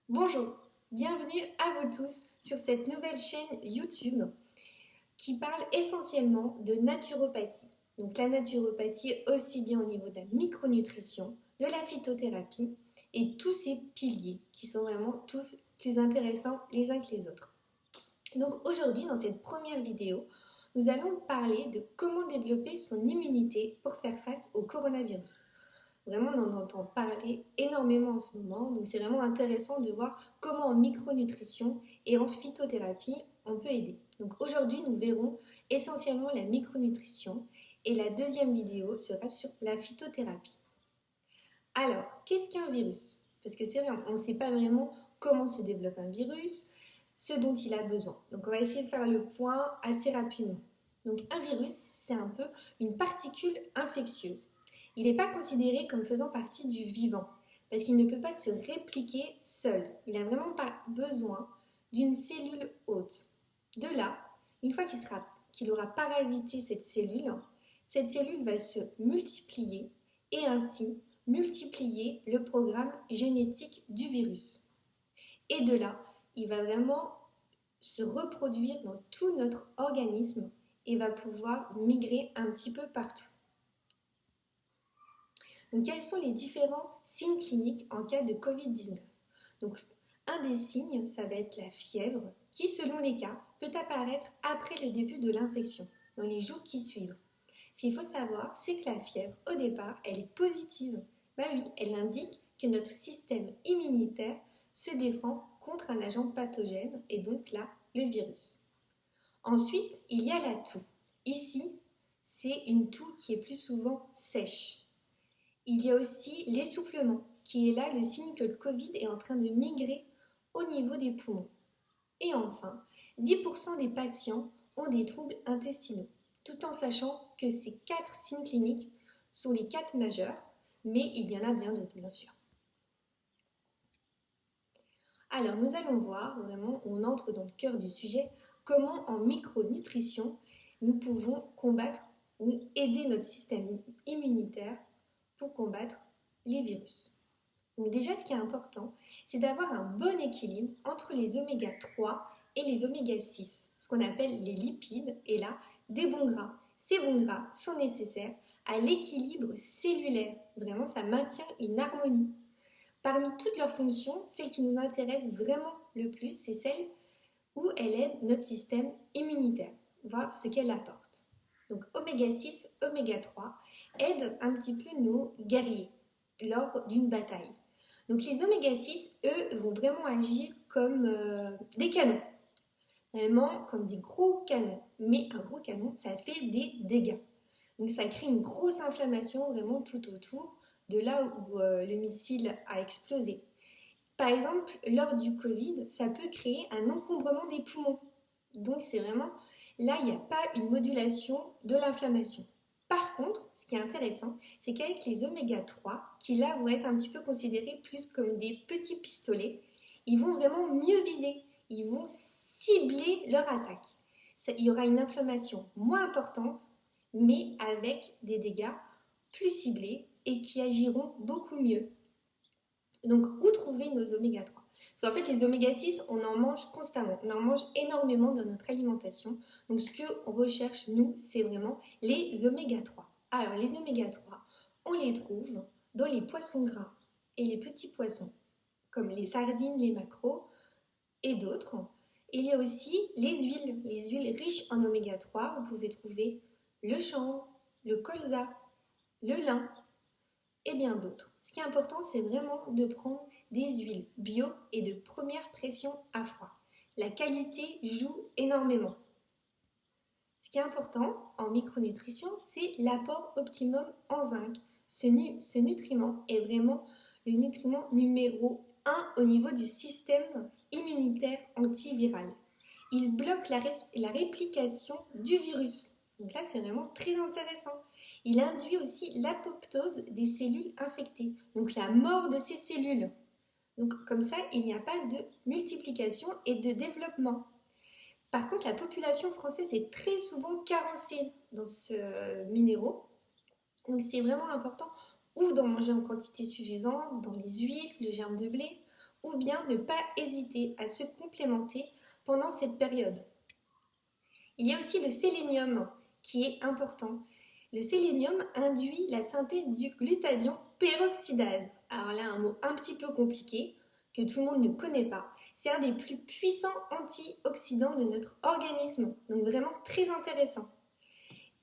Bonjour, bienvenue à vous tous sur cette nouvelle chaîne YouTube qui parle essentiellement de naturopathie. Donc la naturopathie aussi bien au niveau de la micronutrition, de la phytothérapie et tous ces piliers qui sont vraiment tous plus intéressants les uns que les autres. Donc aujourd'hui dans cette première vidéo, nous allons parler de comment développer son immunité pour faire face au coronavirus. Vraiment, on en entend parler énormément en ce moment, donc c'est vraiment intéressant de voir comment en micronutrition et en phytothérapie, on peut aider. Donc aujourd'hui, nous verrons essentiellement la micronutrition et la deuxième vidéo sera sur la phytothérapie. Alors, qu'est-ce qu'un virus? Parce que c'est vrai, on ne sait pas vraiment comment se développe un virus, ce dont il a besoin. Donc on va essayer de faire le point assez rapidement. Donc un virus, c'est un peu une particule infectieuse. Il n'est pas considéré comme faisant partie du vivant, parce qu'il ne peut pas se répliquer seul. Il n'a vraiment pas besoin d'une cellule hôte. De là, une fois qu'il aura parasité cette cellule va se multiplier et ainsi multiplier le programme génétique du virus. Et de là, il va vraiment se reproduire dans tout notre organisme et va pouvoir migrer un petit peu partout. Donc, quels sont les différents signes cliniques en cas de Covid-19? Donc, un des signes, ça va être la fièvre, qui, selon les cas, peut apparaître après le début de l'infection, dans les jours qui suivent. Ce qu'il faut savoir, c'est que la fièvre, au départ, elle est positive. Bah oui, elle indique que notre système immunitaire se défend contre un agent pathogène, et donc là, le virus. Ensuite, il y a la toux. Ici, c'est une toux qui est plus souvent sèche. Il y a aussi l'essoufflement, qui est là le signe que le Covid est en train de migrer au niveau des poumons. Et enfin, 10% des patients ont des troubles intestinaux, tout en sachant que ces 4 signes cliniques sont les 4 majeurs, mais il y en a bien d'autres, bien sûr. Alors, nous allons voir, vraiment, on entre dans le cœur du sujet, comment en micronutrition, nous pouvons combattre ou aider notre système immunitaire pour combattre les virus. Donc déjà, ce qui est important, c'est d'avoir un bon équilibre entre les oméga 3 et les oméga 6, ce qu'on appelle les lipides, et là, des bons gras. Ces bons gras sont nécessaires à l'équilibre cellulaire. Vraiment, ça maintient une harmonie. Parmi toutes leurs fonctions, celle qui nous intéresse vraiment le plus, c'est celle où elle aide notre système immunitaire, voir ce qu'elle apporte. Donc oméga 6, oméga 3 aident un petit peu nos guerriers lors d'une bataille. Donc les oméga 6, eux, vont vraiment agir comme des canons, vraiment comme des gros canons. Mais un gros canon, ça fait des dégâts. Donc ça crée une grosse inflammation vraiment tout autour de là où le missile a explosé. Par exemple, lors du Covid, ça peut créer un encombrement des poumons. Donc c'est vraiment, là, il n'y a pas une modulation de l'inflammation. Par contre, ce qui est intéressant, c'est qu'avec les oméga 3, qui là vont être un petit peu considérés plus comme des petits pistolets, ils vont vraiment mieux viser, ils vont cibler leur attaque. Il y aura une inflammation moins importante, mais avec des dégâts plus ciblés et qui agiront beaucoup mieux. Donc, où trouver nos oméga 3? Parce qu'en fait, les oméga 6, on en mange constamment. On en mange énormément dans notre alimentation. Donc, ce qu'on recherche, nous, c'est vraiment les oméga 3. Alors, les oméga 3, on les trouve dans les poissons gras et les petits poissons, comme les sardines, les maquereaux et d'autres. Il y a aussi les huiles riches en oméga 3. Vous pouvez trouver le chanvre, le colza, le lin et bien d'autres. Ce qui est important, c'est vraiment de prendre des huiles bio et de première pression à froid. La qualité joue énormément. Ce qui est important en micronutrition, c'est l'apport optimum en zinc. Ce nutriment est vraiment le nutriment numéro 1 au niveau du système immunitaire antiviral. Il bloque la réplication du virus. Donc là, c'est vraiment très intéressant. Il induit aussi l'apoptose des cellules infectées, donc la mort de ces cellules. Donc comme ça, il n'y a pas de multiplication et de développement. Par contre, la population française est très souvent carencée dans ce minéraux. Donc c'est vraiment important ou d'en manger en quantité suffisante dans les huîtres, le germe de blé, ou bien ne pas hésiter à se complémenter pendant cette période. Il y a aussi le sélénium qui est important. Le sélénium induit la synthèse du glutathion peroxydase. Alors là, un mot un petit peu compliqué que tout le monde ne connaît pas. C'est un des plus puissants antioxydants de notre organisme, donc vraiment très intéressant.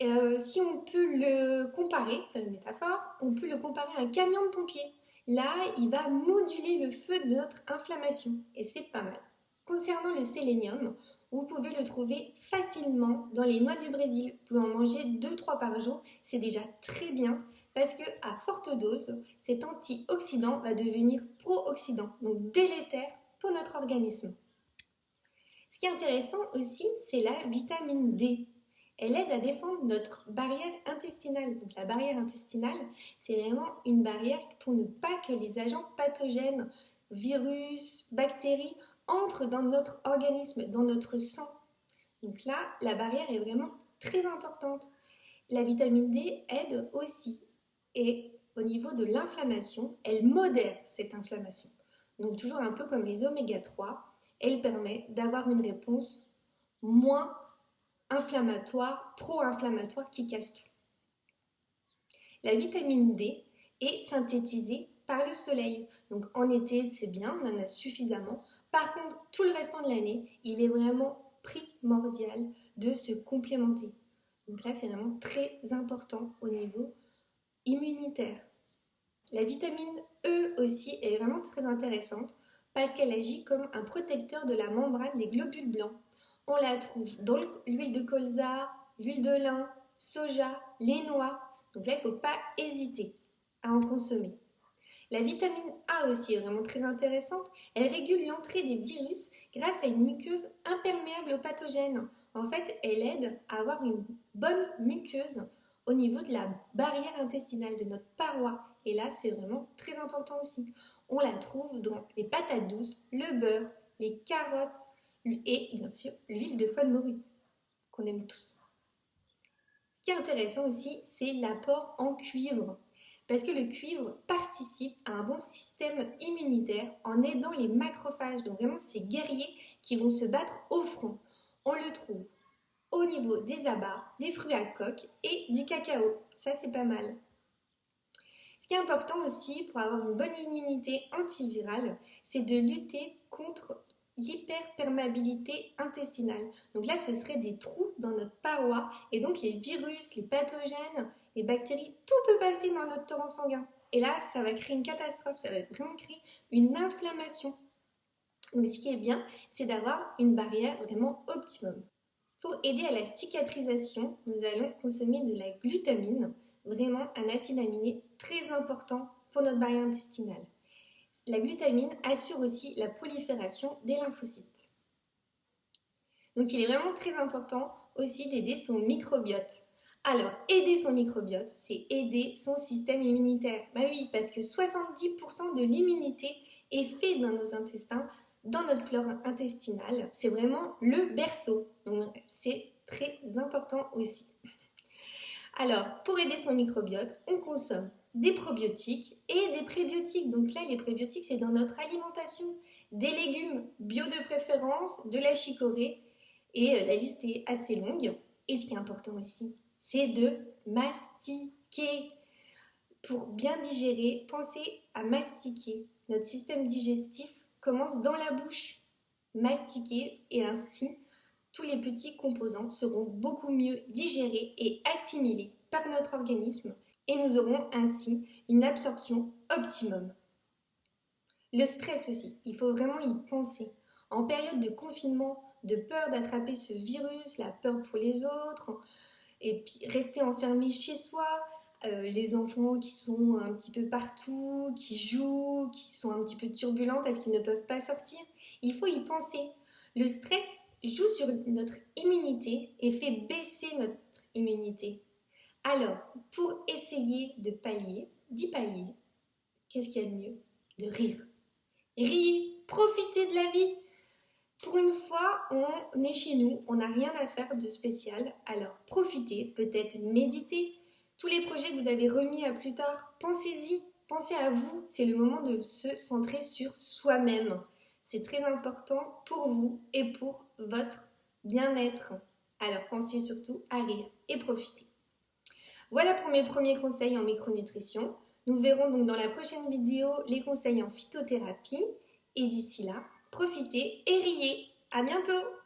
Si on peut le comparer, faire une métaphore, on peut le comparer à un camion de pompiers. Là, il va moduler le feu de notre inflammation et c'est pas mal. Concernant le sélénium, vous pouvez le trouver facilement dans les noix du Brésil. Vous pouvez en manger 2-3 par jour, c'est déjà très bien parce qu'à forte dose, cet antioxydant va devenir pro-oxydant, donc délétère pour notre organisme. Ce qui est intéressant aussi, c'est la vitamine D. Elle aide à défendre notre barrière intestinale. Donc la barrière intestinale, c'est vraiment une barrière pour ne pas que les agents pathogènes, virus, bactéries, entrent dans notre organisme, dans notre sang. Donc là, la barrière est vraiment très importante. La vitamine D aide aussi. Et au niveau de l'inflammation, elle modère cette inflammation. Donc toujours un peu comme les oméga 3, elle permet d'avoir une réponse moins inflammatoire, pro-inflammatoire qui casse tout. La vitamine D est synthétisée par le soleil. Donc en été, c'est bien, on en a suffisamment. Par contre, tout le restant de l'année, il est vraiment primordial de se complémenter. Donc là, c'est vraiment très important au niveau immunitaire. La vitamine E aussi est vraiment très intéressante parce qu'elle agit comme un protecteur de la membrane des globules blancs. On la trouve dans l'huile de colza, l'huile de lin, soja, les noix. Donc là, il ne faut pas hésiter à en consommer. La vitamine A aussi est vraiment très intéressante. Elle régule l'entrée des virus grâce à une muqueuse imperméable aux pathogènes. En fait, elle aide à avoir une bonne muqueuse au niveau de la barrière intestinale, de notre paroi. Et là, c'est vraiment très important aussi. On la trouve dans les patates douces, le beurre, les carottes et bien sûr l'huile de foie de morue qu'on aime tous. Ce qui est intéressant aussi, c'est l'apport en cuivre. Parce que le cuivre participe à un bon système immunitaire en aidant les macrophages, donc vraiment ces guerriers qui vont se battre au front. On le trouve au niveau des abats, des fruits à coque et du cacao. Ça, c'est pas mal. Ce qui est important aussi pour avoir une bonne immunité antivirale, c'est de lutter contre l'hyperperméabilité intestinale. Donc là, ce serait des trous dans notre paroi et donc les virus, les pathogènes, les bactéries, tout peut passer dans notre torrent sanguin. Et là, ça va créer une catastrophe, ça va vraiment créer une inflammation. Donc ce qui est bien, c'est d'avoir une barrière vraiment optimum. Pour aider à la cicatrisation, nous allons consommer de la glutamine, vraiment un acide aminé très important pour notre barrière intestinale. La glutamine assure aussi la prolifération des lymphocytes. Donc il est vraiment très important aussi d'aider son microbiote. Alors, aider son microbiote, c'est aider son système immunitaire. Bah oui, parce que 70% de l'immunité est fait dans nos intestins, dans notre flore intestinale. C'est vraiment le berceau. Donc c'est très important aussi. Alors, pour aider son microbiote, on consomme des probiotiques et des prébiotiques. Donc là, les prébiotiques, c'est dans notre alimentation. Des légumes bio de préférence, de la chicorée. Et la liste est assez longue. Et ce qui est important aussi, c'est de mastiquer. Pour bien digérer, pensez à mastiquer. Notre système digestif commence dans la bouche. Mastiquer et ainsi, tous les petits composants seront beaucoup mieux digérés et assimilés par notre organisme et nous aurons ainsi une absorption optimum. Le stress aussi, il faut vraiment y penser. En période de confinement, de peur d'attraper ce virus, la peur pour les autres, et puis rester enfermé chez soi, les enfants qui sont un petit peu partout, qui jouent, qui sont un petit peu turbulents parce qu'ils ne peuvent pas sortir, il faut y penser. Le stress joue sur notre immunité et fait baisser notre immunité. Alors, pour essayer d'y pallier, qu'est-ce qu'il y a de mieux? De rire. Riez, profitez de la vie. Pour une fois, on est chez nous, on n'a rien à faire de spécial, alors profitez, peut-être méditez. Tous les projets que vous avez remis à plus tard, Pensez à vous, c'est le moment de se centrer sur soi-même. C'est très important pour vous et pour votre bien-être. Alors pensez surtout à rire et profiter. Voilà pour mes premiers conseils en micronutrition. Nous verrons donc dans la prochaine vidéo les conseils en phytothérapie. Et d'ici là, profitez et riez. À bientôt!